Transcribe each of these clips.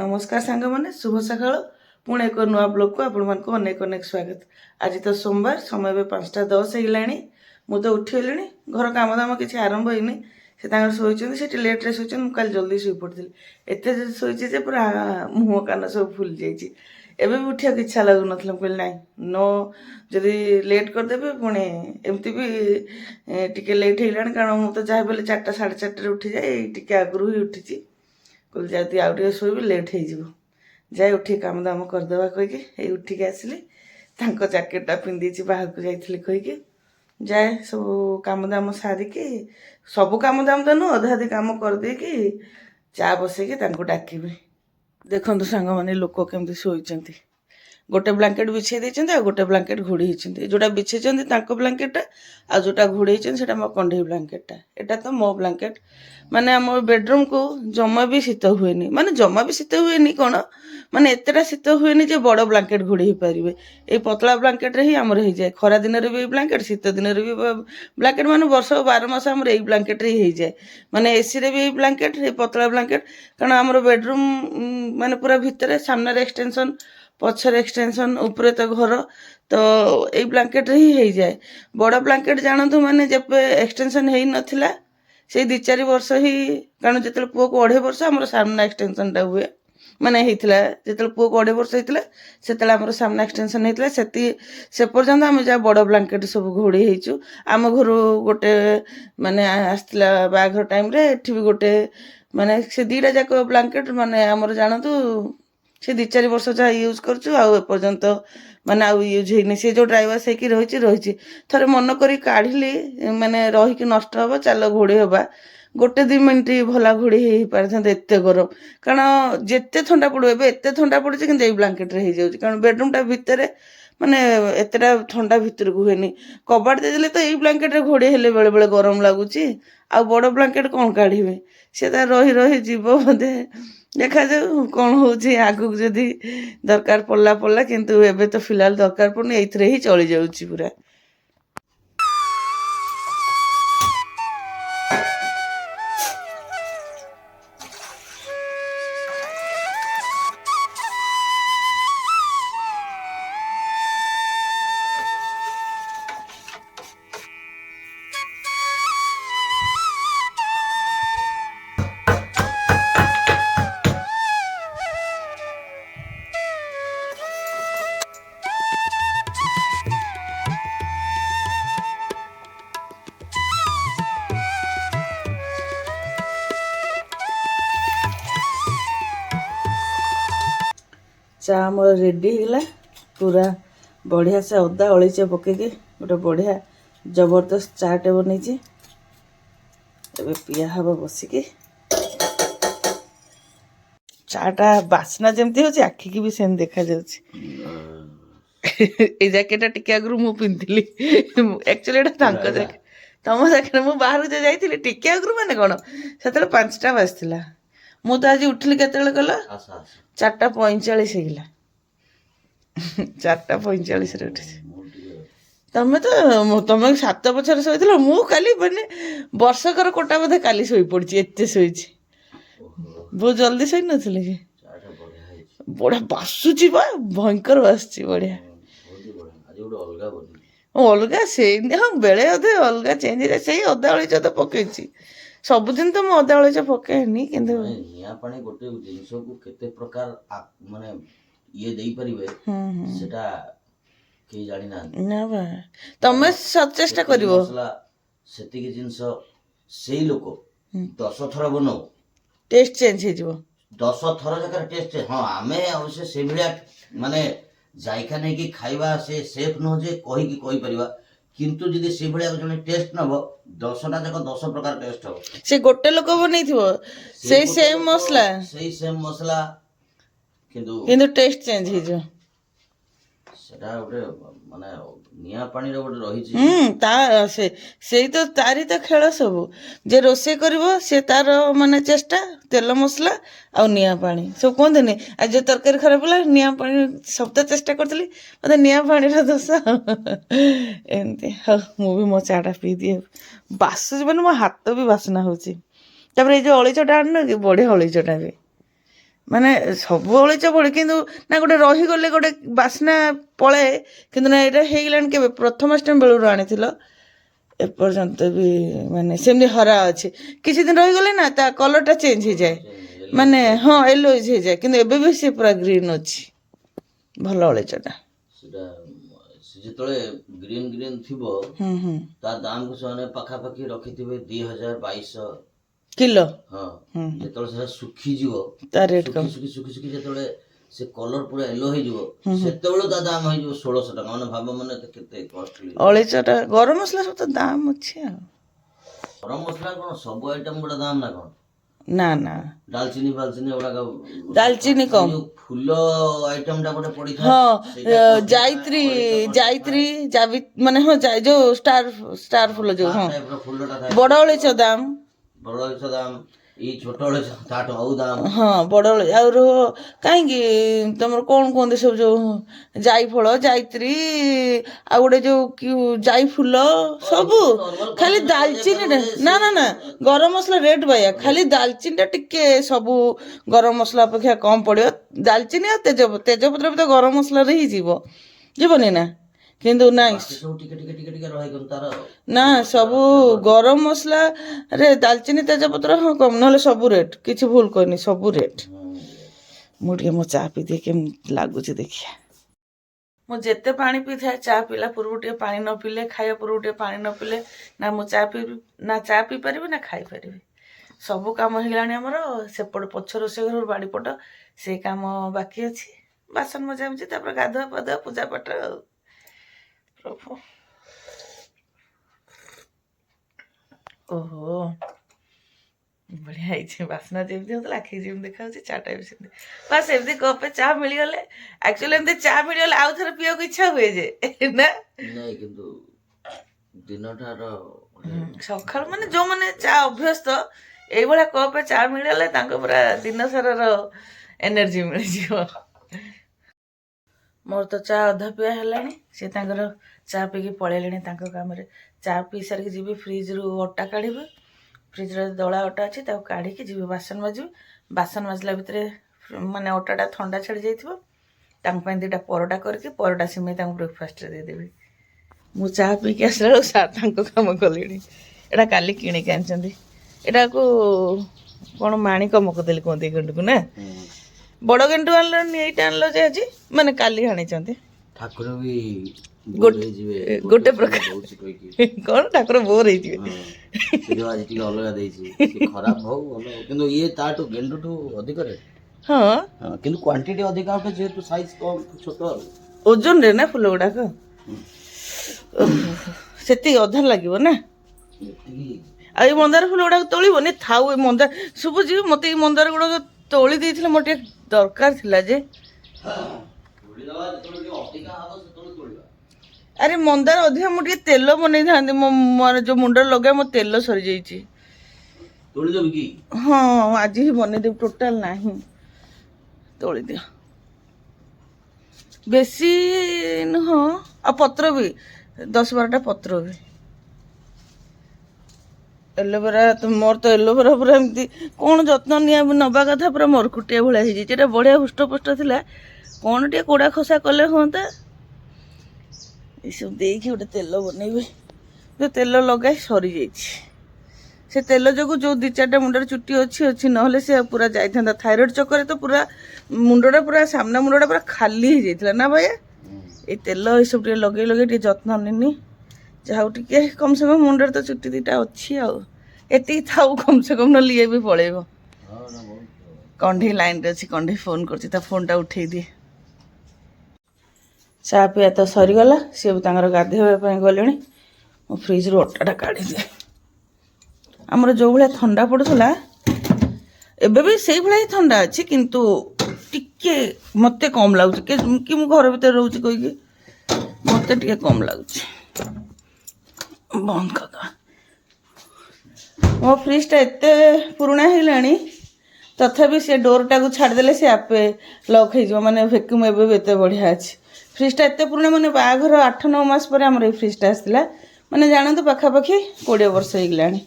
नमस्कार सांग मैंने शुभ सकाळ पुणे एक नुआ ब्लॉग को आपण मानक अनेक अनेक स्वागत। आज तो सोमवार समय भी 5:10 होगा मु तो उठिगली घर काम दाम किसी आरंभ होनी से शोचन से लेट्रे शोचन मुझे जल्दी शुई पड़ी एत शोचे जे पूरा मुह कान सब फुल जाइए एवं भी उठा इच्छा लगुन कहली ना नो जदि लेट करदेवी पुणी एमती भी टिके लेट होगा कारण मुझे जहाँ भी 4टा 4:30 उठी जाए टी आगु ही उठी कहली जदि आउ टे शोबी लेट हो जाए उठी काम दाम करदेवा कहीकि उठिकी आसिली जैकेटा पिंधि बाहर को जाइली कहीकि जाए सब काम दाम सारिकी सब काम दाम तो नुह अधा अधी काम करदेकी चा बसैकी डाकबी। देखो सांग मैंने लोक केमती शोचती गोटे ब्लांकेट बिछे देते गोटे ब्लांकेट घोड़ी होती जोटा बिछे ब्लांकेटा आ जोटा घोड़ी से मो कंढे ब्लांकेटा एटा तो मो ब्लांकेट माने आम बेडरूम को जमा भी शीत हुए माने जमा भी शीत हुए कौन माने एतटा शीत हुए जे बड़ ब्लांकेट घोड़ी हो पारे ये पतला ब्लांकेट ही आमर हो जाए खरा दिन भी ब्लांकेट शीत दिन भी ब्लांकेट माने वर्ष 12 मास आमर यही ब्लांकेट ही हो जाए माने एसी रे भी ब्लांकेट ये पतला ब्लांकेट कारण आमर बेडरूम माने पूरा भितर सामने एक्सटेंशन पछर एक्सटेंशन ऊपर तो घर तो यही ब्लांकेट ही हो जाए बड़ ब्लांकेट जानतु माने जब एक्सटेंशन हो नथिला से 2-4 वर्ष ही कारण जो पुओ को 2.5 वर्ष आम सामना एक्सटेंशन टा हुए माने होता जो पुओ को 2.5 वर्ष होता से आम सामना एक्सटेंशन होता से पर्यंत आम जहाँ बड़ ब्लांकेट सब घोड़ी होचु आम घर गोटे माने आसला बाघर टाइम रे एठी भी गोटे माने से 2टा जाक ब्लांकेट माने आमर जानतु से 2-4 वर्ष जहाँ यूज करछु आ एपर्यंत माने आउ यूज होनी से जो ड्राई वाश होकर रही थरे मन करी काढ़िली माने रहीकि नष्ट हम चल घोड़ी हवा 1-2 मिनिट भला घोड़ी हो पारे एत गरम कारण जिते थंडा पड़ो एत थंडा पड़े कि ब्लांकेट हो जाए कारण बेडरूमटा भितर माने एतटा ठंडा भितर को हुए कबाट देदेले तो यही ब्लांकेट घोड़ी हेले बेले बेले गरम लगुच आ बड़ ब्लांकेट कौन काढ़े से रही रही जीव बोधे देखा जाऊ कौन होची आगु जदि दरकार पड़ला किंतु एबे तो फिलहाल दरकार पड़नी एइथरे ही चली जाउची पूरा। चा मोर रेडी होगा पूरा बढ़िया से अदा अलैच पकईकि गोटे बढ़िया जबरदस्त चाटे बनी पिया हम बसिकी चाटा बास्ना जमती हो आखि की भी सेम देखा जाउछि। ए जैकेटा टिके आगु मु पिंधिली एक्चुअली एटा तांको जैकेट तम जैकेट मु बाहर जो जाइथिली टिके आगु माने कोन सेतले 5टा बाजथिला मु तो आज उठली केतेले गला 4:45 होगा 4:45 रे उठी तमें तो तुम 7 पछर शोल मु काली मैंने वर्षकर कोटा बोधे काली शोई पड़ी एत शोई बहुत जल्दी शोई नी कि बढ़िया बासुची बा भयंकर बासुची बढ़िया अलग से हाँ बेले अधे अलग चेंज से अदा अळीच तो पकई सबुदिन तो मु अदा अळीच पकईनी कि गोटे जिनस को केते प्रकार माने ये देई परिबे सेटा के जानि ना बा तमे सब चेष्टा करिवो सेति के जिनस सेई लोक 10 थर बनाओ टेस्ट चेंज हे जिवो 10 थर जकर टेस्ट हाँ आमे अवश्य से भलिया माने जायखा नै कि खाइबा से सेफ न जे कहि कि कहि परिबा किंतु जदि से भलिया जने टेस्ट नबो 10टा जक 10 प्रकार टेस्ट हो से गोटे लोक बनैथिवो से सेम मसला किंतु टेस्ट चेंज हे जो सेटा गोटे माने निया पानी रे गोटे रही ता से तो तारी तो खेल सब जे रोसे करिवो से तार माने चेष्टा तेल मसला आ निया पानी सब कहते नहीं आज जो तरकारी खराब होला निया पानी सब तो चेष्टा करतली मते निया पानी रा दोष एमती हाँ मु भी मो चाटा पी दिए बासुची माने मो हाथ भी बासना होची तापर ए जो अळीचटा आन कि बढ़िया अळीचटा भी ମାନେ ସବୁ ଅଳିଚ ପଡ଼େ କିନ୍ତୁ ନା ଗୋଟେ ରହିଗଲେ ଗୋଟେ ବାସ୍ନା ପଳାଏ କିନ୍ତୁ ନା ଏଇଟା ହେଇଗଲାଣି କେବେ ପ୍ରଥମାଷ୍ଟମୀ ବେଳରୁ ଆଣିଥିଲ ଏପର୍ଯ୍ୟନ୍ତ ବି ମାନେ ସେମିତି ହରା ଅଛି କିଛି ଦିନ ରହିଗଲେ ନା ତା କଲର୍ଟା ଚେଞ୍ଜ ହେଇଯାଏ ମାନେ ହଁ ୟେଲୋଇଜ୍ ହେଇଯାଏ କିନ୍ତୁ ଏବେ ବି ସେ ପୁରା ଗ୍ରୀନ୍ ଅଛି ଭଲ ଅଳିଚଟା ସେଟା ସେ ଯେତେବେଳେ ଗ୍ରୀନ୍ ଗ୍ରୀନ୍ ଥିବ ତା ଦାମକୁ ସେମାନେ ପାଖାପାଖି ରଖିଥିବେ 2000-2200 କିଲୋ ହଁ ଯେତେବେଳେ ସେଟା ଶୁଖିଯିବ ତା ରେଟ୍ ଶୁଖି ଯେତେବେଳେ ସେ କଲର ପୁରା ୟେଲୋ ହେଇଯିବ ସେତେବେଳେ ତା ଦାମ ହେଇଯିବ 1600 ଟଙ୍କା ମାନେ ଭାବ ମାନେ କେତେ କଷ୍ଟଲି ଅଳିଚଟା ଗରମ ମସଲା ସବୁ ତ ଦାମ ଅଛି ଆଉ ଗରମ ମସଲା କଣ ସବୁ ଆଇଟମ ଗୁଡା ଦାମ ନା କଣ ନା ନା ଡାଲଚିନି ଫାଲଚିନି ଏଗୁଡାକ ଡାଲଚିନି କମ ଫୁଲ ଆଇଟମ ଟା ଗୋଟେ ପଡିଥାଏ ହଁ ଜାଇତ୍ରୀ ମାନେ ହଁ ଯୋଉ ଷ୍ଟାର ଫୁଲ ଯୋଉ ହଁ ଫୁଲଟା ବଡ ଅଳିଚ ଦାମ ବଡ ଅଳିଚ ଦାମ ଏଇ ଛୋଟ ଅଳିଚ ତାଠୁ ଆଉ ଦାମ ହଁ ବଡ ଅଳିଚ ଆଉ କାହିଁକି ତମର କଣ କୁହନ୍ତି ସବୁ ଯୋଉ ଜାଇଫଳ ଜାଇତ୍ରୀ ଆଉ ଗୋଟେ ଯୋଉ ଜାଇ ଫୁଲ ସବୁ ଖାଲି ଡାଲଚିନିଟା ନା ନା ନା ଗରମ ମସଲା ରେଟ୍ ବାୟା ଖାଲି ଡାଲଚିନିଟା ଟିକେ ସବୁ ଗରମ ମସଲା ଅପେକ୍ଷା କମ ପଡିବ ଡାଲଚିନି ଆଉ ତେଜପତ୍ର ବି ତ ଗରମ ମସଲାରେ ହିଁ ଯିବନି ନା କିନ୍ତୁ ନାଇଁ ନା ସବୁ ଗରମ ମସଲାରେ ଡାଲଚିନି ତେଜପତ୍ର ହଁ କମ ନହେଲେ ସବୁ ରେଟ୍ କିଛି ଭୁଲ କରିନି ସବୁ ରେଟ୍ ମୁଁ ଟିକେ ମୋ ଚା ପିଇଦିଏ କେମିତି ଲାଗୁଛି ଦେଖିଆ ମୁଁ ଯେତେ ପାଣି ପିଇଥାଏ ଚା ପିଇଲା ପୂର୍ବରୁ ଟିକେ ପାଣି ନ ପିଇଲେ ଖାଇବା ପୂର୍ବରୁ ଟିକେ ପାଣି ନ ପିଇଲେ ନା ମୁଁ ଚା ପିଇ ପାରିବି ନା ଖାଇପାରିବି ସବୁ କାମ ହେଇଗଲାଣି ଆମର ସେପଟ ପଛ ରୋଷେଇ ଘର ବାଡ଼ିପଟ ସେଇ କାମ ବାକି ଅଛି ବାସନ ମଜାମଜି ତାପରେ ଗାଧୁଆ ପାଧୁଆ ପୂଜା ପାଠ ଆଉ ପ୍ରଭୁ ଓହୋ ବଢ଼ିଆ ହେଇଛି ବାସ୍ନା ଯେମିତି ହଉଥିଲା ଆଖି ଯେମିତି ଦେଖାଯାଉଛି ଚାଟା ବି ସେମିତି ବାସ୍ ଏମିତି କପେ ଚା ମିଳିଗଲେ ଆକ୍ଚୁଆଲି ଏମିତି ଚା ମିଳିଗଲେ ଆଉ ଥରେ ପିଇବାକୁ ଇଚ୍ଛା ହୁଏ ଯେ ନା ନାଇଁ କିନ୍ତୁ ଦିନଟାର ସକାଳୁ ମାନେ ଯୋଉମାନେ ଚା ଅଭ୍ୟସ୍ତ ଏଇଭଳିଆ କପେ ଚା ମିଳିଗଲେ ତାଙ୍କ ପୁରା ଦିନ ସାରାର ଏନର୍ଜି ମିଳିଯିବ ମୋର ତ ଚା ଅଧା ପିଆ ହେଲାଣି ସେ ତାଙ୍କର ଚା ପିଇକି ପଳେଇଲେଣି ତାଙ୍କ କାମରେ ଚା ପିଇ ସାରିକି ଯିବି ଫ୍ରିଜରୁ ଅଟା କାଢ଼ିବି ଫ୍ରିଜରେ ଦଳା ଅଟା ଅଛି ତାକୁ କାଢ଼ିକି ଯିବି ବାସନ ମାଜିବି ବାସନ ମାଜିଲା ଭିତରେ ମାନେ ଅଟାଟା ଥଣ୍ଡା ଛାଡ଼ି ଯାଇଥିବ ତାଙ୍କ ପାଇଁ ଦୁଇଟା ପରଟା କରିକି ପରଟା ସିମେଇ ତାଙ୍କୁ ବ୍ରେକଫାଷ୍ଟରେ ଦେଇଦେବି ମୁଁ ଚା ପିଇକି ଆସିଲା ବେଳକୁ ସାର୍ ତାଙ୍କ କାମ କଲେଣି ଏଇଟା କାଲି କିଣିକି ଆଣିଛନ୍ତି ଏଟାକୁ କ'ଣ ମାଣିକ ମକଦେଲି କୁହନ୍ତି ଏଇ ଗେଣ୍ଡୁକୁ ନା ବଡ଼ ଗେଣ୍ଡୁ ଆଣିଲନି ଏଇଟା ଆଣିଲ ଯେ ଆଜି ମାନେ କାଲି ଆଣିଛନ୍ତି ଠାକୁର ବି ଗୋଟେ ପ୍ରକାର କ'ଣ ଠାକୁର ବୋର ହେଇଯିବେ ଆଜି ଟିକେ ଅଲଗା ଦେଇଛି ଖରାପ ହଉ ଭଲ କିନ୍ତୁ ଇଏ ତାଠୁ ଗେଣ୍ଡୁଠୁ ଅଧିକ ରେଟ୍ ହଁ କିନ୍ତୁ କ୍ୱାଣ୍ଟିଟି ଅଧିକା ଉଠେ ଯେହେତୁ ସାଇଜ କମ ଛୋଟ ଓଜନରେ ନା ଫୁଲ ଗୁଡାକ ସେତିକି ଅଧା ଲାଗିବ ନା ଆଉ ଏଇ ମନ୍ଦାର ଫୁଲ ଗୁଡାକ ତୋଳିବନି ଥାଉ ଏ ମନ୍ଦାର ଶୁଭୁଛି ମତେ ଏଇ ମନ୍ଦାର ଗୁଡାକ ତୋଳି ଦେଇଥିଲେ ମୋର ଟିକେ ଦରକାର ଥିଲା ଯେ ଆରେ ମନ୍ଦାର ଅଧିକା ମୁଁ ଟିକେ ତେଲ ବନେଇଥାନ୍ତି ମୋର ଯୋଉ ମୁଣ୍ଡରେ ଲଗାଏ ମୋ ତେଲ ସରିଯାଇଛି ହଁ ଆଜି ହିଁ ବନେଇଦେବି ଟୋଟାଲ ନାହିଁ ତୋଳିଦିଅ ବେଶୀ ନୁହଁ ଆଉ ପତ୍ର ବି 10-12ଟା ପତ୍ର ବି ଏଲୋଭେରା ମୋର ତ ଏଲୋଭେରା ପୁରା ଏମିତି କ'ଣ ଯତ୍ନ ନେବା କଥା ପୁରା ମରକୁଟିଆ ଭଳିଆ ହେଇଯାଇଛି ଏଇଟା ବଢ଼ିଆ ହୃଷ୍ଟପୃଷ୍ଟ ଥିଲା କ'ଣ ଟିକେ କୋଡ଼ା ଖୋସା କଲେ ହୁଅନ୍ତା ଏସବୁ ଦେଇକି ଗୋଟେ ତେଲ ବନେଇବି ଯେଉଁ ତେଲ ଲଗାଇ ସରିଯାଇଛି ସେ ତେଲ ଯୋଗୁଁ ଯେଉଁ 2-4ଟା ମୁଣ୍ଡରେ ଚୁଟି ଅଛି ନହେଲେ ସେ ପୁରା ଯାଇଥାନ୍ତା ଥାଇରଏଡ଼ ଚକରେ ତ ପୁରା ମୁଣ୍ଡଟା ପୁରା ସାମ୍ନା ମୁଣ୍ଡଟା ପୁରା ଖାଲି ହେଇଯାଇଥିଲା ନା ଭାଇଆ ଏଇ ତେଲ ଏସବୁ ଟିକେ ଲଗେଇ ଟିକେ ଯତ୍ନ ନେନି ଯାହା ହଉ ଟିକେ କମ୍ ସେ କମ୍ ମୁଣ୍ଡରେ ତ ଚୁଟି 2ଟା ଅଛି ଆଉ ଏତିକି ଥାଉ କମ୍ ସେ କମ୍ ନହେଲେ ଇଏ ବି ପଳେଇବ କଣ୍ଢେଇ ଲାଇନ୍ରେ ଅଛି କଣ୍ଢେଇ ଫୋନ୍ କରୁଛି ତା ଫୋନ୍ଟା ଉଠେଇ ଦିଏ ଚା ପିଇବା ତ ସରିଗଲା ସିଏ ବି ତାଙ୍କର ଗାଧୋଇବା ପାଇଁ ଗଲେଣି ମୁଁ ଫ୍ରିଜରୁ ଅଟାଟା କାଢ଼ିଦିଏ ଆମର ଯେଉଁ ଭଳିଆ ଥଣ୍ଡା ପଡ଼ୁଥିଲା ଏବେ ବି ସେଇଭଳିଆ ହିଁ ଥଣ୍ଡା ଅଛି କିନ୍ତୁ ଟିକେ ମୋତେ କମ୍ ଲାଗୁଛି କି ମୁଁ ଘର ଭିତରେ ରହୁଛି କହିକି ମୋତେ ଟିକେ କମ୍ ଲାଗୁଛି ବନ୍ଦ କରିଦେବା ମୋ ଫ୍ରିଜଟା ଏତେ ପୁରୁଣା ହେଇଗଲାଣି ତଥାପି ସେ ଡୋରଟାକୁ ଛାଡ଼ିଦେଲେ ସେ ଆପେ ଲକ୍ ହେଇଯିବ ମାନେ ଭ୍ୟାକ୍ୟୁମ୍ ଏବେ ବି ଏତେ ବଢ଼ିଆ ଅଛି ଫ୍ରିଜଟା ଏତେ ପୁରୁଣା ମାନେ ବାହାଘର 8-9 ମାସ ପରେ ଆମର ଏଇ ଫ୍ରିଜଟା ଆସିଥିଲା ମାନେ ଜାଣନ୍ତୁ ପାଖାପାଖି 20 ବର୍ଷ ହେଇଗଲାଣି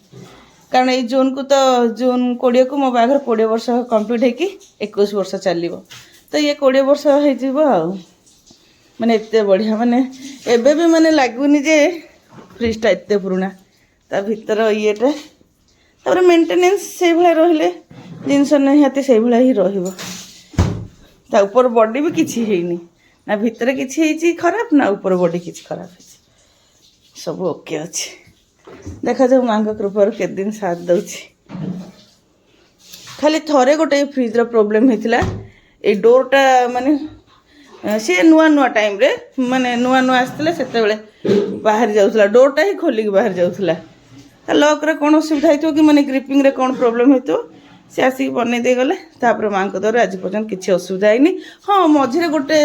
कारण ये जून को तो जून 20 को मो बाहर 20 वर्ष कंप्लीट होगी 21 वर्ष चलो तो ये 20 वर्ष हो माने एते बढ़िया माने एबे भी माने लगुनि जे फ्रिजटा एते पुराना ता भीतर येटा तापर मेंटेनेंस से भले रहिले जिनस निहाती से भले ही रहिबो ता ऊपर बॉडी भी किछि हेइनी ना भीतर किछि हेइछि खराब ना ऊपर बॉडी किछि खराब हेइछि सब ओके अछि देखा जाऊ मांग कृपार के दिन साथ दउछि खाली थरे गोटे फ्रिज रो प्रॉब्लम हेतिला ए डोरटा माने सी नुआ नुआ टाइम रे माने नुआ नुआ आसते से बाहर जाऊला डोरटा ही खोलिक बाहर जाऊला लक रे कौन असुविधा होतो कि माने ग्रिपिंग रे कौन प्रॉब्लम होतो से आसिक बनै दे गले तापर मां को द्वारा आज पर्यंत किसी असुविधा हैनी हाँ मझे गोटे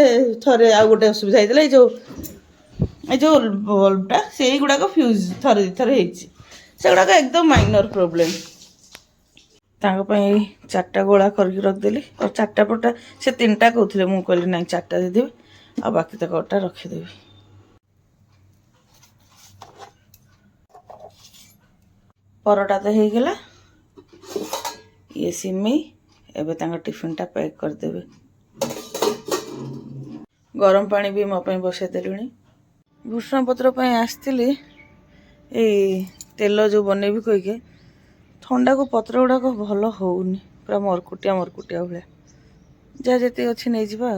थरे आ गोटे असुविधा होता जो बल्बटा से गुड़ाक फ्यूज थरे थरे से गुड़ाक एकदम माइनर प्रॉब्लम चार्टा गोला करके रखदेली और चार्टा पटा से 3टा कहते मुझे कहली ना 4टा देदेवी आ बाकी तक 8टा रखीदेवी परोटा तो हो गला ये सिमई एवं टिफिनटा पैक करदेवे गरम पानी भी मो बसई देलुणी भूषण पत्र आसती ए तेल जो बनैबी कहीके ठंडा को पत्र गुड़ाक भल होनी पूरा मरकुटिया भाया जहाँ जी अच्छी नहीं जा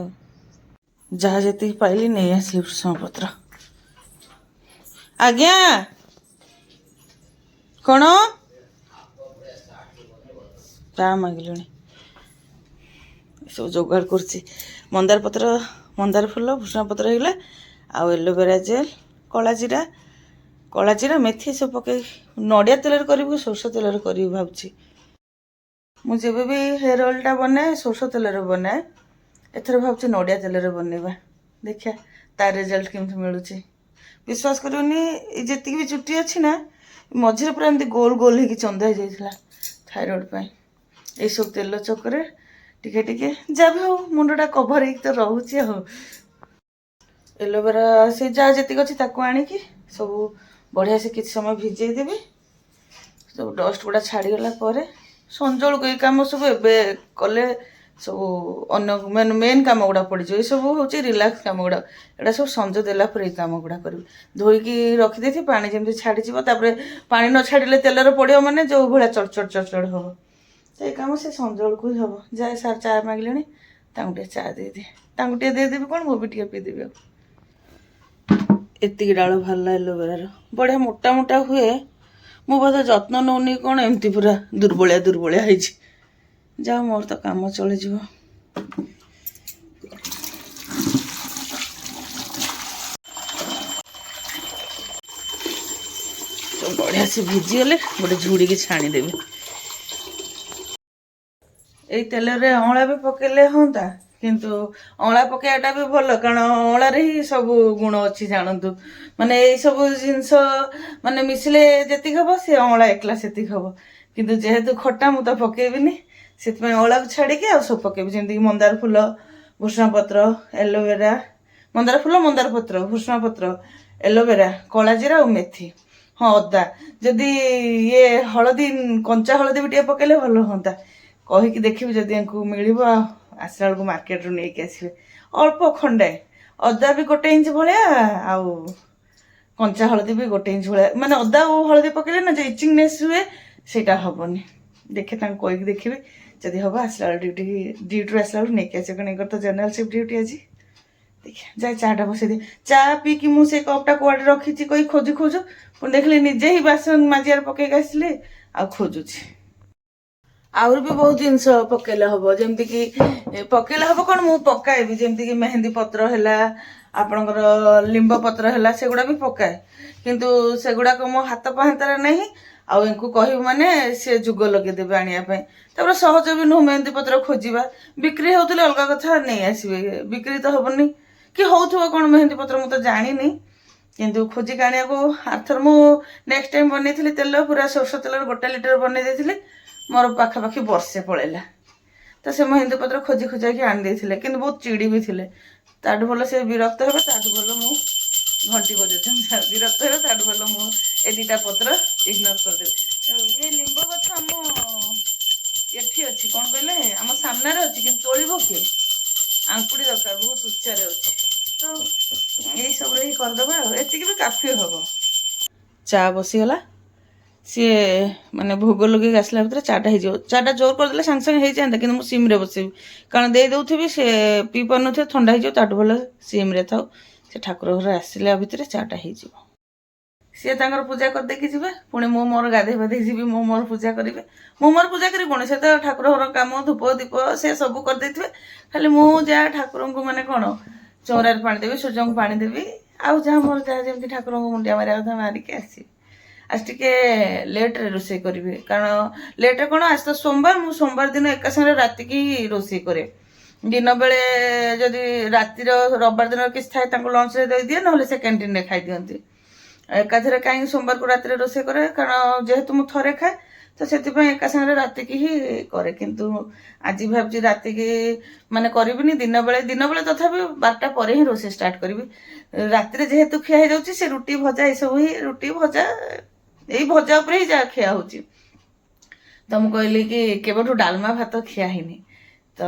जहाँ जी पाइली नहीं आसली भूषण पत्र आज्ञा कौन चा मागिल सब जोगाड़ कर मंदार पत्र मंदार फूल भूषण पत्र होगा आउ एलोवेरा जेल कला जीरा मेथी सब पकई नड़िया तेल करी सोरष तेल करी भावुची मुझे भी हेयर ऑयलटा बनाए सोरष तेल बनाए एथर भावुची नड़िया तेल बनवा देखिया तार रिजल्ट केमती मिलूची विश्वास करूनी जी भी चुट्टी अच्छी ना मझे पूरा एमती गोल गोल हो चंदा हो जाता थायरॉइड पाई ये सब तेल चक्कर टिके टिके जहाँ भी हो मुंडटा कभर हो तो रोचे हो एलोवेरा से जहाँ जी अच्छी आणिकी सब बढ़िया से किसी समय भिजे देवी सब डस्ट गुड़ा छाड़गला संजोल को कम सब ए कले सब अन्न मेन कम गुड़ा पड़ जाए सब हूँ रिलैक्स कम गुड़ा एटा सब संज देला पर कम गुड़ा करी धोईकी रखिदे पानी जमी छाड़ीपर पानी न छाड़े तेलर पड़ो मैंने जो भाया चढ़ चढ़ हम से कम से संजोल को ही हम जाए सार चा मागिले टे चा देदी देदेवी कौन मुझे टे पीदेवी एति डाल भरला एलोवेरार बढ़िया मोटा मोटा हुए मु बोधे जत्न नौनी कौन एमती पूरा दुर्बलिया है जा मोर तो काम चली जीव तो बढ़िया से भिजीगले गोटे झुड़ी की छाणीदेवी ये तेल रे अँला भी पकेले हाँ किंतु अँला पकड़ा भी भल कारण अँलार ही सब गुण अच्छी जानतु माने ये सब जिनस माने मिसले जी हम सी अँला एकला से हम किंतु जेहेतु खटा मुझे पकेबिनी से अँला को छाड़ी आ सब पकेबी जमीक मंदार फूल भूषण पत्र एलोवेरा मंदार फूल मंदार पत्र भूषण पत्र एलोवेरा कला जीरा और मेथी हाँ अदा जदि ये हलदी कंचा हलदी भी टे पकेले भल हाँ कहीकि देखी जदि मिल आसला बेलू मार्केट रू नहीं आसवे अल्प खंडे अदा भी 1 इंच भाया आउ कंचा हलदी भी 1 इंच भाया माने अदा और हलदी पकेले ना जो इचिंगनेस हुए सेटा हेनी देखे कहीकि देखिए जदि हम आसला ड्यूटी आसला बेलू नहीं आस कारण तो जनरल शिफ्ट ड्यूटी आज देखिए जाए चाटा बसई दी चा पीकि मुझे कपटा कड़े रखी कही खोजु खोजु पुणी देखिए निजे ही बासन माजियार पकईक आसली आ खोजुची आउर भी बहुत जिनस पकेले हम जमती कि पकेले हम कौन मु पकाएबी जमती कि मेहंदी पत्र है आपणकर लिंब पत्र है सेगुड़ा भी पकाए किंतु सेगुड़ाक मो हाथ पाहांतार नहीं आउ इनको कहबी माने से जुग लगेदेवे आने सहज भी नुह मेहंदी पत्र खोजा बिक्री होते अलग कथा नहीं आसवे बिक्री तो हेनी कि होथुव कौन मेहंदी पत्र मुझे जानी किंतु खोजिक आने को आरथर मु नेक्स्ट टाइम बनई तेल पूरा सोरष तेल 1 लिटर बनई देती मोर पाखापाखि वर्षे पड़ेगा तो से मेहंदी पत्र खोजी खोजा कि आनी देते कि बहुत चिड़ी भी थे ताठू भल से विरक्त हे ताठू भल मु घंटी बजे विरक्त हे ताठू भल मु ए 2टा पत्र इग्नोर करदेवी ଏ ଲିମ୍ବ ଗଛ ଆମ ଏଠି ଅଛି, କ'ଣ କହିଲେ ଆମ ସାମ୍ନାରେ ଅଛି, କିନ୍ତୁ ତୋଳିବ କିଏ? ଆଙ୍କୁଡ଼ି ଦରକାର, ବହୁତ ଉଚ୍ଚାରେ ଅଛି। ତ ଏଇସବୁରେ ହିଁ କରିଦେବା ଆଉ, ଏତିକି ବି କାଫି ହବ। ଚା ବସିଗଲା, ସିଏ ମାନେ ଭୋଗ ଲଗେଇକି ଆସିଲା ଭିତରେ ଚାଟା ହେଇଯିବ। ଚାଟା ଜୋର କରିଦେଲେ ସାଙ୍ଗେ ସାଙ୍ଗେ ହେଇଯାଆନ୍ତା, କିନ୍ତୁ ମୁଁ ସିମ୍ରେ ବସେଇବି, କାରଣ ଦେଇ ଦେଉଥିବି ସେ ପିଇ ପାରୁନଥିବ, ଥଣ୍ଡା ହେଇଯିବ, ତାଠୁ ଭଲ ସିମ୍ରେ ଥାଉ। ସେ ଠାକୁର ଘର ଆସିଲା ଭିତରେ ଚାଟା ହେଇଯିବ। ସିଏ ତାଙ୍କର ପୂଜା କରିଦେଇକି ଯିବେ, ପୁଣି ମୁଁ ମୋର ଗାଧେଇ ପାଧେଇ ଯିବି, ମୁଁ ମୋର ପୂଜା କରିବି। ମୁଁ ମୋର ପୂଜା କରିବି ପୁଣି, ସେ ତ ଠାକୁର ଘର କାମ, ଧୂପ ଦୀପ ସେ ସବୁ କରିଦେଇଥିବେ, ଖାଲି ମୁଁ ଯାହା ଠାକୁରଙ୍କୁ ମାନେ କ'ଣ ଚଉରାରେ ପାଣି ଦେବି, ସୂର୍ଯ୍ୟଙ୍କୁ ପାଣି ଦେବି, ଆଉ ଯାହା ମୋର ଯାହା ଯେମିତି ଠାକୁରଙ୍କୁ ମୁଣ୍ଡିଆ ମାରିବା କଥା ମାରିକି ଆସିବି। ଆଜି ଟିକେ ଲେଟ୍ରେ ରୋଷେଇ କରିବି, କାରଣ ଲେଟ୍ରେ କ'ଣ, ଆଜି ତ ସୋମବାର, ମୁଁ ସୋମବାର ଦିନ ଏକା ସାଙ୍ଗରେ ରାତିକି ରୋଷେଇ କରେ। ଦିନ ବେଳେ ଯଦି ରାତିର ରବିବାର ଦିନ କିଛି ଥାଏ ତାଙ୍କୁ ଲଞ୍ଚରେ ଦେଇଦିଏ, ନହେଲେ ସେ କ୍ୟାଣ୍ଟିନ୍ରେ ଖାଇଦିଅନ୍ତି। ଏକାଥରେ କାହିଁକି ସୋମବାରକୁ ରାତିରେ ରୋଷେଇ କରେ, କାରଣ ଯେହେତୁ ମୁଁ ଥରେ ଖାଏ, ତ ସେଥିପାଇଁ ଏକା ସାଙ୍ଗରେ ରାତିକି ହିଁ କରେ। କିନ୍ତୁ ଆଜି ଭାବୁଛି ରାତିକି ମାନେ କରିବିନି, ଦିନବେଳେ ତଥାପି 12ଟା ପରେ ହିଁ ରୋଷେଇ ଷ୍ଟାର୍ଟ କରିବି। ରାତିରେ ଯେହେତୁ ଖିଆ ହେଇଯାଉଛି, ସେ ରୁଟି ଭଜା ଏସବୁ ହିଁ, ରୁଟି ଭଜା ଏଇ ଭଜା ଉପରେ ହିଁ ଯାହା ଖିଆ ହେଉଛି। ତ ମୁଁ କହିଲି କି କେବେଠୁ ଡାଲମା ଭାତ ଖିଆ ହେଇନି, ତ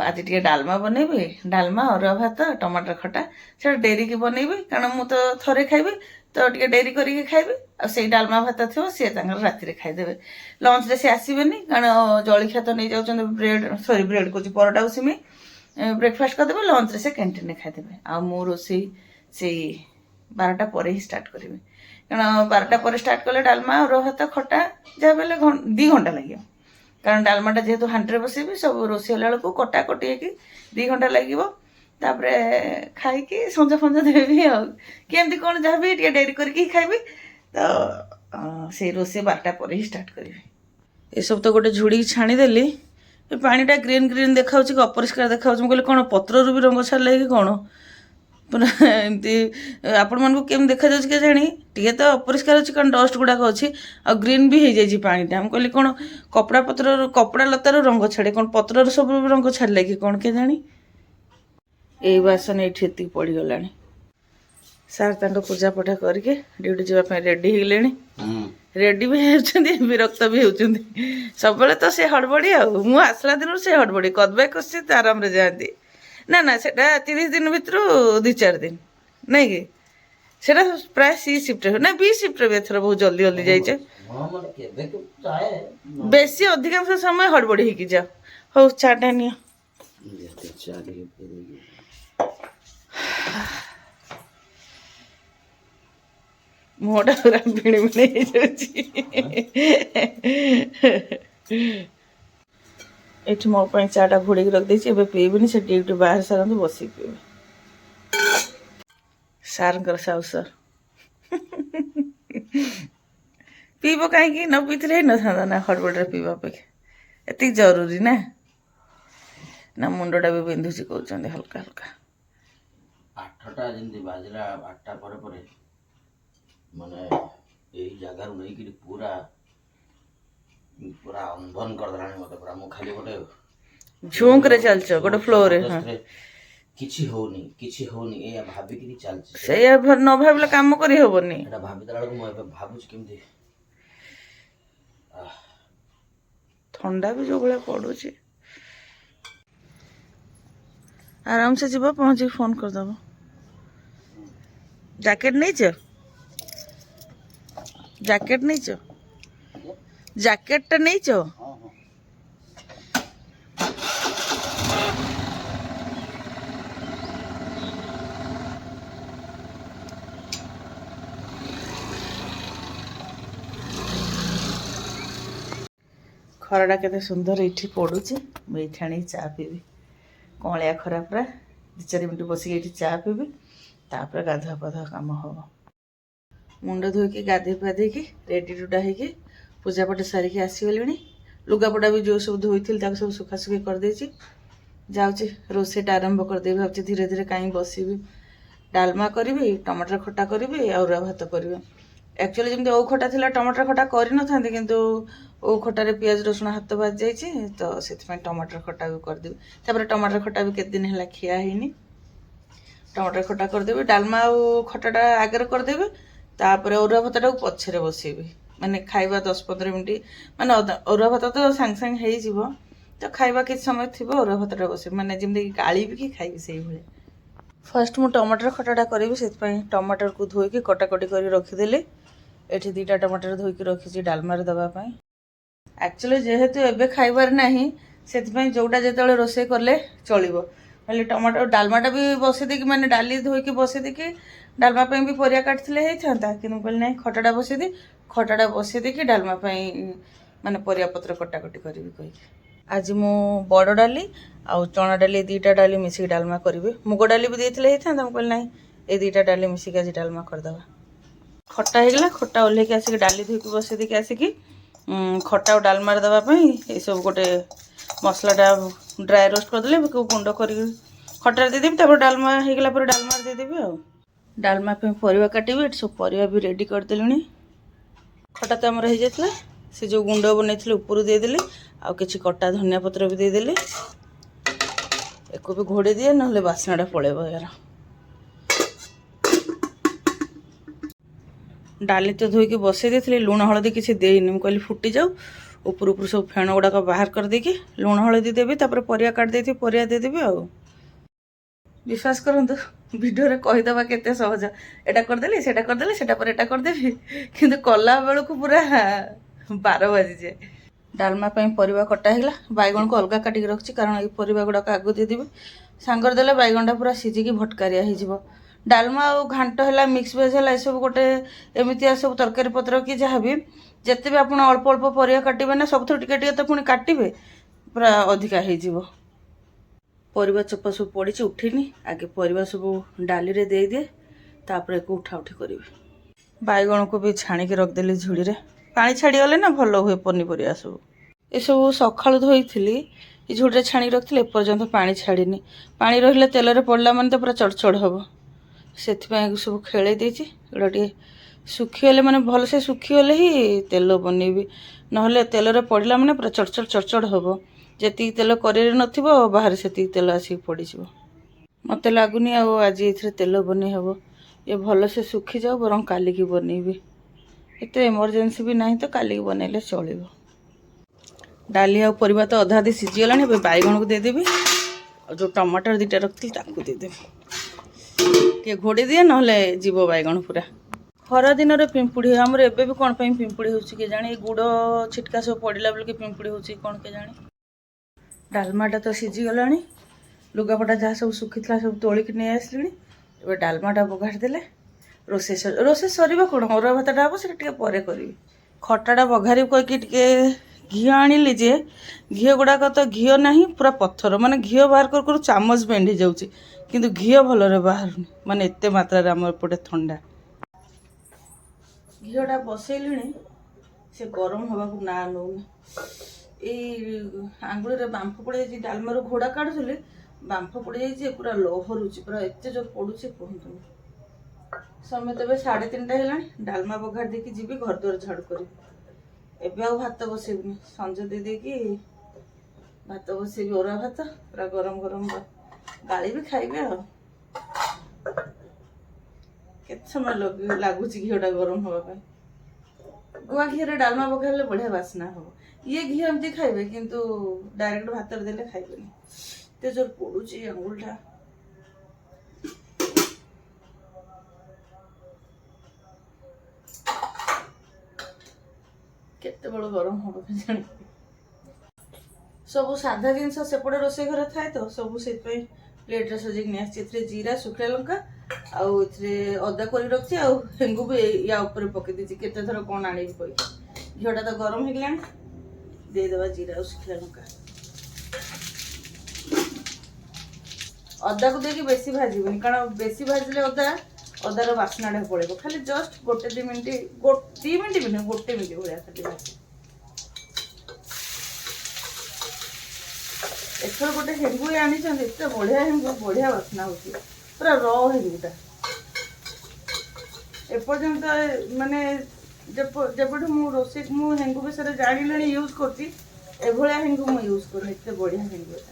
ଆଜି ଟିକେ ଡାଲମା ବନେଇବି। ଡାଲମା, ଅରୁଆ ଭାତ, ଟମାଟର ଖଟା, ସେଟା ଡେରିକି ବନେଇବି, କାରଣ ମୁଁ ତ ଥରେ ଖାଇବି, ତ ଟିକେ ଡେରି କରିକି ଖାଇବି। ଆଉ ସେଇ ଡାଲମା ଭାତ ଥିବ, ସିଏ ତାଙ୍କର ରାତିରେ ଖାଇଦେବେ। ଲଞ୍ଚରେ ସେ ଆସିବେନି, କାରଣ ଜଳଖିଆ ତ ନେଇଯାଉଛନ୍ତି, ବ୍ରେଡ୍ କହୁଛି, ପରଟା ଆଉ ସିମେଇ ବ୍ରେକଫାଷ୍ଟ କରିଦେବେ, ଲଞ୍ଚରେ ସେ କ୍ୟାଣ୍ଟିନ୍ରେ ଖାଇଦେବେ। ଆଉ ମୁଁ ରୋଷେଇ ସେଇ 12ଟା ପରେ ହିଁ ଷ୍ଟାର୍ଟ କରିବି, କାରଣ 12ଟା ପରେ ଷ୍ଟାର୍ଟ କଲେ ଡାଲମା, ଅରୁଆ ଭାତ, ଖଟା ଯାହା ବି ହେଲେ 2 ଘଣ୍ଟା ଲାଗିବ। କାରଣ ଡାଲମାଟା ଯେହେତୁ ହାଣ୍ଡିରେ ବସେଇବି, ସବୁ ରୋଷେଇ ହେଲା ବେଳକୁ କଟାକଟି ହେଇକି 2 ଘଣ୍ଟା ଲାଗିବ। ତାପରେ ଖାଇକି ସଞ୍ଜ ଫଞ୍ଜ ଦେବି, ଆଉ କେମିତି କ'ଣ ଯାହା ବି ଟିକେ ଡେରି କରିକି ଖାଇବି। ତ ସେଇ ରୋଷେଇ 12ଟା ପରେ ହିଁ ଷ୍ଟାର୍ଟ କରିବି। ଏସବୁ ତ ଗୋଟେ ଝୁଡ଼ିକି ଛାଣିଦେଲି, ଏ ପାଣିଟା ଗ୍ରୀନ୍ ଦେଖାଉଛି କି ଅପରିଷ୍କାର ଦେଖାଉଛି। ମୁଁ କହିଲି କ'ଣ ପତ୍ରରୁ ବି ରଙ୍ଗ ଛାଡ଼ିଲା କି କ'ଣ, ପୁରା ଏମିତି ଆପଣମାନଙ୍କୁ କେମିତି ଦେଖାଯାଉଛି କେଜାଣି। ଟିକେ ତ ଅପରିଷ୍କାର ଅଛି, କାରଣ ଡଷ୍ଟ ଗୁଡ଼ାକ ଅଛି, ଆଉ ଗ୍ରୀନ୍ ବି ହେଇଯାଇଛି ପାଣିଟା। ମୁଁ କହିଲି କ'ଣ କପଡ଼ା ଲତାରୁ ରଙ୍ଗ ଛାଡ଼େ, କ'ଣ ପତ୍ରରୁ ସବୁ ରଙ୍ଗ ଛାଡ଼ିଲା କି କ'ଣ କେଜାଣି। ଏଇ ବାସନ ଏଇଠି ଏତିକି ପଡ଼ିଗଲାଣି। ସାର୍ ତାଙ୍କ ପୂଜା ପଠା କରିକି ଡ୍ୟୁଟି ଯିବା ପାଇଁ ରେଡ଼ି ହେଇଗଲେଣି। ରେଡ଼ି ବି ହେଉଛନ୍ତି, ବିରକ୍ତ ବି ହେଉଛନ୍ତି। ସବୁବେଳେ ତ ସେ ହଡ଼ବଡ଼ି, ଆଉ ମୁଁ ଆସିଲା ଦିନରୁ ସେ ହଡ଼ବଡ଼ି, କଦବେ କଷିତ ଆରାମରେ ଯାଆନ୍ତି। ନା ସେଟା 30 ଦିନ ଭିତରୁ 2-4 ଦିନ ନାଇଁ କି, ସେଟା ପ୍ରାୟ ସି ସିଫ୍ଟରେ, ନା ବି ସିଫ୍ଟରେ ବି ଏଥର ବହୁତ ଜଲ୍ଦି ଯାଇଛେ। ବେଶୀ ଅଧିକାଂଶ ସମୟ ହଡ଼ବଡ଼ି ହେଇକି ଯାଅ। ହଉ ଚାଟା ନିଅ। ମୁହଁଟା ପୁରା ଭିଣି ହେଇଯାଉଛି। ଏଠି ମୋ ପାଇଁ ଚାଟା ଘୋଡ଼ିକି ରଖିଦେଇଛି, ଏବେ ପିଇବିନି, ସେ ଡ୍ୟୁଟି ବାହାରି ସାରନ୍ତୁ, ବସିକି ପିଇବି। ସାର୍ଙ୍କର ସାହୁ ସାର୍ ପିଇବ କାହିଁକି, ନ ପିଇଥିଲେ ହେଇନଥାନ୍ତା ନା, ହଡ଼ବଡ଼ରେ ପିଇବା ଅପେକ୍ଷା ଏତିକି ଜରୁରୀ ନା। ମୁଣ୍ଡଟା ବି ବିନ୍ଧୁଛି କହୁଛନ୍ତି ହାଲକା ହାଲକା। 8ଟା ଯେମିତି ବାଜିଲା, 8ଟା ପରେ ପରେ ମାନେ ଏଇ ଜାଗାରୁ ନେଇକିରି ପୁରା ଅନ୍ଧନ କରିଦେଲାଣି ମତେ ପୁରା। ମୁଁ ଖାଲି ଗୋଟେ ଝୁଙ୍କରେ ଚାଲିଛ, ଗୋଟେ ଫ୍ଲୋରେ, କିଛି ହଉନି ଏଇଆ ଭାବିକିରି ଚାଲିଛି। ସେଇଆ ନ ଭାବିଲେ କାମ କରି ହବନି। ଏଇଟା ଭାବିଦେଲା ବେଳକୁ ମୁଁ ଏବେ ଭାବୁଛି କେମିତି ଥଣ୍ଡା ବି ଯୋଉ ଭଳିଆ ପଡୁଛି, ଆରାମସେ ଯିବ, ପହଞ୍ଚିକି ଫୋନ କରିଦବ। ଜ୍ୟାକେଟ ନେଇଛ, ଜ୍ୟାକେଟଟା ନେଇଛ। ଖରାଟା କେତେ ସୁନ୍ଦର ଏଇଠି ପଡ଼ୁଛି। ମୁଁ ଏଇଠି ଆଣିକି ଚା ପିଇବି, କଅଁଳିଆ ଖରା ପୁରା। 2-4 ମିନିଟ୍ ବସିକି ଏଇଠି ଚା ପିଇବି, ତାପରେ ଗାଧୁଆ ପାଧୁଆ କାମ ହେବ। ମୁଣ୍ଡ ଧୋଇକି ଗାଧୋଇ ପାଧେଇକି ରେଡ଼ି ରୁଡ଼ା ହେଇକି ପୂଜାପଟ ସାରିକି ଆସିଗଲିଣି। ଲୁଗାପଟା ବି ଯେଉଁ ସବୁ ଧୋଇଥିଲି ତାକୁ ସବୁ ଶୁଖାଶୁଖି କରିଦେଇଛି। ଯାଉଛି ରୋଷେଇଟା ଆରମ୍ଭ କରିଦେବି ଭାବୁଛି, ଧୀରେ ଧୀରେ କାହିଁ ବସିବି। ଡାଲମା କରିବି, ଟମାଟର ଖଟା କରିବି, ଆଉ ଅରୁଆ ଭାତ କରିବି। ଆକ୍ଚୁଆଲି ଯେମିତି ଓଉ ଖଟା ଥିଲା, ଟମାଟର ଖଟା କରିନଥାନ୍ତି, କିନ୍ତୁ ଓଉ ଖଟାରେ ପିଆଜ ରସୁଣ ହାତ ବାଜି ଯାଇଛି, ତ ସେଥିପାଇଁ ଟମାଟର ଖଟା ବି କରିଦେବି। ତାପରେ ଟମାଟର ଖଟା ବି କେତେ ଦିନ ହେଲା ଖିଆ ହେଇନି, ଟମାଟର ଖଟା କରିଦେବି। ଡାଲମା ଆଉ ଖଟାଟା ଆଗରେ କରିଦେବି, ତାପରେ ଅରୁଆ ଭାତଟାକୁ ପଛରେ ବସେଇବି। ମାନେ ଖାଇବା 10-15 ମିନିଟ୍ ମାନେ ଅରୁଆ ଭାତ ତ ସାଙ୍ଗେ ସାଙ୍ଗେ ହେଇଯିବ, ତ ଖାଇବା କିଛି ସମୟ ଥିବ ଅରୁଆ ଭାତଟା ବସେଇବି, ମାନେ ଯେମିତିକି ଗାଳିବି କି ଖାଇବି ସେଇଭଳିଆ। ଫାର୍ଷ୍ଟ ମୁଁ ଟମାଟର ଖଟାଟା କରିବି, ସେଥିପାଇଁ ଟମାଟରକୁ ଧୋଇକି କଟାକଟି କରି ରଖିଦେଲି। ଏଠି 2ଟା ଟମାଟର ଧୋଇକି ରଖିଛି ଡାଲମାରେ ଦେବା ପାଇଁ। ଆକ୍ଚୁଆଲି ଯେହେତୁ ଏବେ ଖାଇବାର ନାହିଁ, ସେଥିପାଇଁ ଯେଉଁଟା ଯେତେବେଳେ ରୋଷେଇ କଲେ ଚଳିବ। ହେଲେ ଟମାଟୋ ଡାଲମାଟା ବି ବସେଇ ଦେଇକି ମାନେ ଡାଲି ଧୋଇକି ବସେଇ ଦେଇକି ଡାଲମା ପାଇଁ ବି ପରିବା କାଟିଥିଲେ ହେଇଥାନ୍ତା, କିନ୍ତୁ ମୁଁ କହିଲି ନାହିଁ ଖଟାଟା ବସେଇ ଦିই, ଖଟାଟା ବସେଇ ଦେଇକି ଡାଲମା ପାଇଁ ମାନେ ପରିବାପତ୍ର କଟାକଟି କରିବି କହିକି। ଆଜି ମୁଁ ବଡ଼ ଡାଲି ଆଉ ଚଣା ଡାଲି 2ଟା ଡାଲି ମିଶିକି ଡାଲମା କରିବି। ମୁଗ ଡାଲି ବି ଦେଇଥିଲେ ହେଇଥାନ୍ତା, ମୁଁ କହିଲି ନାହିଁ এই 2ଟା ଡାଲି ମିଶିକି ଆଜି ଡାଲମା କରିଦେବା। ଖଟା ହେଇଗଲା, ଖଟା ଓହ୍ଲେଇକି ଆସିକି ଡାଲି ଧୋଇକି ବସେଇ ଦେଇକି ଆସିକି ଖଟା ଆଉ ଡାଲମାରେ ଦେବା ପାଇଁ ଏଇସବୁ ଗୋଟେ ମସଲାଟା ଡ୍ରାଏ ରୋଷ୍ଟ କରିଦେଲେ ଗୁଣ୍ଡ କରିକି ଖଟାରେ ଦେଇଦେବି, ତାପରେ ଡାଲମା ହେଇଗଲା ପରେ ଡାଲମାରେ ଦେଇଦେବି ଆଉ। ଡାଲମା ପାଇଁ ପରିବା କାଟିବି, ଏଠି ସବୁ ପରିବା ବି ରେଡ଼ି କରିଦେଲିଣି। ଖଟା ତ ଆମର ହେଇଯାଇଥିଲା, ସେ ଯେଉଁ ଗୁଣ୍ଡ ବନେଇଥିଲି ଉପରୁ ଦେଇଦେଲି, ଆଉ କିଛି କଟା ଧନିଆ ପତ୍ର ବି ଦେଇଦେଲି। ଏକୁ ବି ଘୋଡ଼େଇ ଦିଏ, ନହେଲେ ବାସ୍ନାଟା ପଳେଇବ ୟାର। ଡାଲି ତ ଧୋଇକି ବସେଇ ଦେଇଥିଲି, ଲୁଣ ହଳଦୀ କିଛି ଦେଇନି, ମୁଁ କହିଲି ଫୁଟିଯାଉ, ଉପରୁ ସବୁ ଫେଣ ଗୁଡ଼ାକ ବାହାର କରିଦେଇକି ଲୁଣ ହଳଦୀ ଦେବି, ତାପରେ ପରିବା କାଟି ଦେଇଥିବି ପରିବା ଦେଇଦେବି ଆଉ। ବିଶ୍ୱାସ କରନ୍ତୁ ଭିଡ଼ିଓରେ କହିଦେବା କେତେ ସହଜ, ଏଇଟା କରିଦେଲି ସେଇଟା କରିଦେଲି ସେଇଟା ପରେ ଏଇଟା କରିଦେବି, କିନ୍ତୁ କଲା ବେଳକୁ ପୁରା 12 ବାଜିଯାଏ। ଡାଲମା ପାଇଁ ପରିବା କଟା ହେଇଗଲା, ବାଇଗଣକୁ ଅଲଗା କାଟିକି ରଖିଛି, କାରଣ ଏଇ ପରିବା ଗୁଡ଼ାକ ଆଗ ଦେଇଦେବି, ସାଙ୍ଗରେ ଦେଲେ ବାଇଗଣଟା ପୁରା ସିଝିକି ଭଟକାରିଆ ହେଇଯିବ। ଡାଲମା ଆଉ ଘାଣ୍ଟ ହେଲା, ମିକ୍ସ ଭେଜ୍ ହେଲା, ଏସବୁ ଗୋଟେ ଏମିତିଆ ସବୁ ତରକାରୀ ପତ୍ର କି ଯାହା ବି, ଯେତେ ବି ଆପଣ ଅଳ୍ପ ଅଳ୍ପ ପରିବା କାଟିବେ ନା, ସବୁଥିରୁ ଟିକେ ଟିକେ ତ ପୁଣି କାଟିବେ, ପୁରା ଅଧିକା ହେଇଯିବ। ପରିବା ଚୋପା ସବୁ ପଡ଼ିଛି ଉଠିନି, ଆଗେ ପରିବା ସବୁ ଡାଲିରେ ଦେଇଦିଏ, ତାପରେ ଏକୁ ଉଠା ଉଠି କରିବି। ବାଇଗଣକୁ ବି ଛାଣିକି ରଖିଦେଲି ଝୁଡ଼ିରେ, ପାଣି ଛାଡ଼ିଗଲେ ନା ଭଲ ହୁଏ ପନିପରିବା ସବୁ। ଏସବୁ ସକାଳୁ ଧୋଇଥିଲି, ଏ ଝୁଡ଼ିରେ ଛାଣିକି ରଖିଥିଲି, ଏପର୍ଯ୍ୟନ୍ତ ପାଣି ଛାଡ଼ିନି। ପାଣି ରହିଲେ ତେଲରେ ପଡ଼ିଲା ମାନେ ତ ପୁରା ଚଡ଼ଚଡ଼ ହେବ, ସେଥିପାଇଁ ସବୁ ଖେଳେଇ ଦେଇଛି। ଏଗୁଡ଼ା ଟିକେ ଶୁଖିଗଲେ ମାନେ ଭଲସେ ଶୁଖିଗଲେ ହିଁ ତେଲ ବନେଇବି, ନହେଲେ ତେଲରେ ପଡ଼ିଲା ମାନେ ପୁରା ଚଡ଼ଚଡ଼ ଚଡ଼ଚଡ଼ ହେବ। ଯେତିକି ତେଲ କରେଇରେ ନଥିବ ବାହାରେ ସେତିକି ତେଲ ଆସିକି ପଡ଼ିଯିବ। ମୋତେ ଲାଗୁନି ଆଉ ଆଜି ଏଥିରେ ତେଲ ବନେଇ ହେବ, ଏ ଭଲସେ ଶୁଖିଯାଉ, ବରଂ କାଲିକି ବନେଇବି। ଏତେ ଏମର୍ଜେନ୍ସି ବି ନାହିଁ ତ କାଲିକି ବନେଇଲେ ଚଳିବ। ଡାଲି ଆଉ ପରିବା ତ ଅଧା ଅଧି ସିଝିଗଲାଣି, ଏବେ ବାଇଗଣକୁ ଦେଇଦେବି, ଆଉ ଯେଉଁ ଟମାଟର 2ଟା ରଖିଥିଲି ତାକୁ ଦେଇଦେବି। ଟିକେ ଘୋଡ଼େଇ ଦିଏ, ନହେଲେ ଯିବ ବାଇଗଣ ପୁରା। ଖରା ଦିନରେ ପିମ୍ପୁଡ଼ି ହୁଏ ଆମର, ଏବେ ବି କ'ଣ ପାଇଁ ପିମ୍ପୁଡ଼ି ହେଉଛି କେଜାଣି, ଗୁଡ଼ ଛିଟକା ସବୁ ପଡ଼ିଲା ବେଳକୁ ପିମ୍ପୁଡ଼ି ହେଉଛି କ'ଣ କେଜାଣି। ଡାଲମାଟା ତ ସିଝିଗଲାଣି, ଲୁଗାପଟା ଯାହା ସବୁ ଶୁଖିଥିଲା ସବୁ ତୋଳିକି ନେଇ ଆସିଲିଣି। ଏବେ ଡାଲମାଟା ବଘାରି ଦେଲେ ରୋଷେଇ ସରିବ କ'ଣ, ଅରୁଆ ଭାତଟା ହେବ, ସେଟା ଟିକେ ପରେ କରିବି। ଖଟାଟା ବଘାରିବି କହିକି ଟିକେ ଘିଅ ଆଣିଲି ଯେ, ଘିଅ ଗୁଡ଼ାକ ତ ଘିଅ ନାହିଁ, ପୁରା ପଥର, ମାନେ ଘିଅ ବାହାର କରୁ କରୁ ଚାମଚ ବେଣ୍ଡ ହେଇଯାଉଛି, କିନ୍ତୁ ଘିଅ ଭଲରେ ବାହାରୁନି, ମାନେ ଏତେ ମାତ୍ରାରେ ଆମର ଏପଟେ ଥଣ୍ଡା। ଘିଅଟା ବସେଇଲିଣି, ସେ ଗରମ ହେବାକୁ ନାଁ ନେଉନି। ଏଇ ଆଙ୍ଗୁଳିରେ ବାମ୍ଫ ପଡ଼ିଯାଇଛି, ଡାଲମାରୁ ଘୋଡ଼ା କାଢୁଥିଲି, ବାମ୍ଫ ପଡ଼ିଯାଇଛି, ପୁରା ଲହରୁଛି, ପୁରା ଏତେ ଜୋର ପଡ଼ୁଛି କୁହନ୍ତୁନି। ସମୟ ତେବେ 3:30 ହେଲାଣି, ଡାଲମା ବଘାରି ଦେଇକି ଯିବି ଘର ଦ୍ୱାର ଝାଡ଼ୁ କରିବି। ଏବେ ଆଉ ଭାତ ବସେଇବିନି, ସଞ୍ଜ ଦେଇଦେଇକି ଭାତ ବସେଇବି, ଅରୁଆ ଭାତ ପୁରା ଗରମ ଗରମ ଗାଳିବି ଖାଇବି ଆଉ। କେତେ ସମୟ ଲାଗୁଛି ଘିଅଟା ଗରମ ହେବା ପାଇଁ। ଗୁଆ ଘିଅରେ ଡାଲମା ବଘାରିଲେ ବଢ଼ିଆ ବାସ୍ନା ହେବ। ଇଏ ଘିଅ ଏମିତି ଖାଇବେ, କିନ୍ତୁ ଡାଇରେକ୍ଟ ଭାତରେ ଦେଲେ ଖାଇବେନି, ଏତେ ଜୋର ପୋଡ଼ୁଛି ଆଙ୍ଗୁଳିଟା। କେତେବେଳେ ଗରମ ହେବ କେଜାଣି। ସବୁ ସାଧା ଜିନିଷ ସେପଟେ ରୋଷେଇ ଘରେ ଥାଏ ତ, ସବୁ ସେଥିପାଇଁ ପ୍ଲେଟ୍ରେ ସଜେଇକି ନେଇ ଆସିଛି। ଏଥିରେ ଜିରା, ଶୁଖିଲା ଲଙ୍କା ଆଉ ଏଥିରେ ଅଦା କରି ରଖିଛି, ଆଉ ହେଙ୍ଗୁ ବି ୟା ଉପରେ ପକେଇ ଦେଇଛି, କେତେ ଥର କ'ଣ ଆଣିବି କହିକି। ଘିଅଟା ତ ଗରମ ହେଇଗଲାଣି, ଦେଇଦେବା ଜିରା ଆଉ ଶୁଖିଲା ଲଙ୍କା। ଅଦାକୁ ଦେଇକି ବେଶୀ ଭାଜିବିନି, କାରଣ ବେଶୀ ଭାଜିଲେ ଅଦାର ବାସ୍ନାଟା ପଳେଇବ। ଖାଲି ଜଷ୍ଟ 1-2 ମିନିଟ୍, 2 ମିନିଟ୍ ବି ନୁହେଁ, 1 ମିନିଟ୍ ଭଳିଆ ଖାଲି ଭାଜି। ଏଥର ଗୋଟେ ହେଙ୍ଗୁ ଆଣିଛନ୍ତି, ଏତେ ବଢ଼ିଆ ହେଙ୍ଗୁ, ବଢ଼ିଆ ବାସ୍ନା ହେଉଛି, ପୁରା ର ହେଙ୍ଗୁଟା। ଏପର୍ଯ୍ୟନ୍ତ ମାନେ ଯେବେଠୁ ମୁଁ ହେଙ୍ଗୁ ବିଷୟରେ ଜାଣିଲିଣି, ୟୁଜ୍ କରୁଛି, ଏଭଳିଆ ହେଙ୍ଗୁ ମୁଁ ୟୁଜ୍ କରୁନି, ଏତେ ବଢ଼ିଆ ହେଙ୍ଗୁ ଏଟା।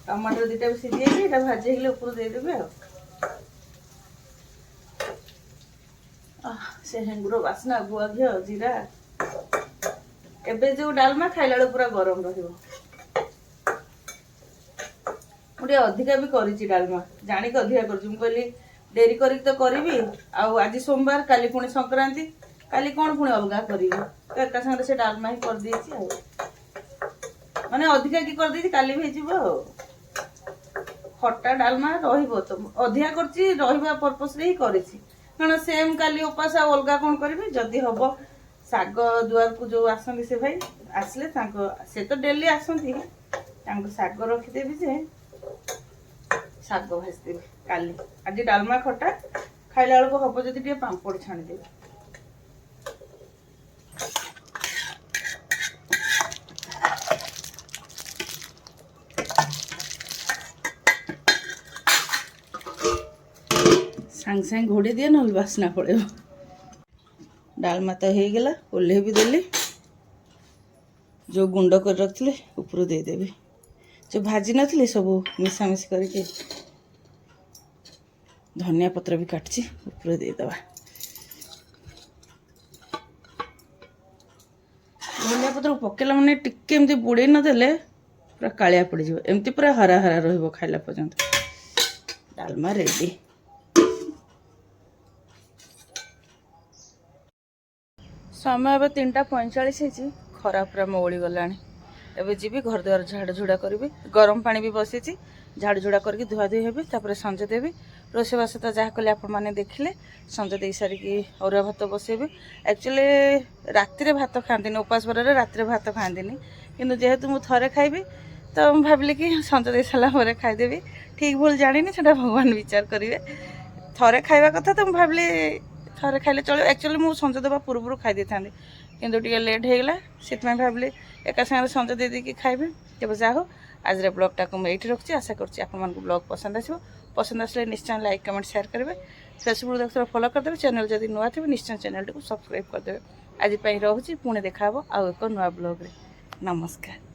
ଟମାଟର 2ଟା ବି ସିଝି ଯାଇଛି, ଏଇଟା ଭାଜି ହେଇଗଲେ ଉପରୁ ଦେଇଦେବି ଆଉ। से हेंगुर बास्ना गुआ घी जीरा एबे जो डालमा खाइला बेलू पूरा गरम रहिबो मुझे अधिका भी करी डालमा जानिक अधिका कर कहली डेरी करी तो करी आज सोमवार काली पुणी संक्रांति काली कौन पुणी अलग करी तो एका साथ से डालमा ही कर देछि माने अधिका की कर देछि काली भी जीवो खट्टा डालमा रहिबो तो अधिका करछि रहिबा पर्पस रे ही करिछि कारण सेम काली उपास अलग कौन करी जदि हबो साग दुआर को जो आसंती से भाई आसले से तो डेली आसंती साग रखिदेवी जे साग भाजदेवी काली आज डालमा खटा खाइला बेलू हम जदि टे पांपड़ छाणीदेवी सांग सांग घोड़े दिए ना बास्ना पड़े डालमा तो हो गला ओल्हे भी देली जो गुंड कर रखी ऊपर देदेवी जो भाजी नथी सब मिसामिश करके धनिया पत्र भी काटची ऊपर देदेवा धनिया पत्र पकेला मैंने टिके एमती बुड़े नदेले पूरा कालिया पड़ जाए एमती पूरा हरा हरा रहिबो खाइला पर्यंत डालमा रेडी समय अब 3:45 खरा पूरा मौली गला एवं जी घर द्वार झाड़ झुड़ा करी गरम पानी भी बसी झाड़ झुड़ा करके धुआ धुई हेबी तापर संजे देवी रोषेबास तो जहाँ कले आपण मैंने देखिले संजे दे सारिकी अरुआ भात बसेबी एक्चुअली राति भात खाती उपास बर राति भात खाती किंतु जेहेतु मुझे थरे खाइबी तो मुझे भाविली कि संजे दे सारा खाईदेवी ठीक भूल जानी से भगवान विचार करेंगे थरे खाइबा कथा तो मुझे भाविली थरे खाइले चलो एक्चुअली मुझे संजे देवा पूर्व खाई था किंतु टे लेट होगला से भाविली एका सागर संजे दे दी खाइबे तेज जा हो आज ब्लॉगटा को मुझे रखी आशा करूँ ब्लॉग पसंद आसो पसंद आसले निश्चय लाइक कमेंट शेयर करेंगे फेसबुक देखते फॉलो करदे चैनल जब नुआ थे निश्चय चैनल को सब्सक्राइब करदे आज रोचे पुणे देखा आउ एक नुआ ब्लॉग रे नमस्कार।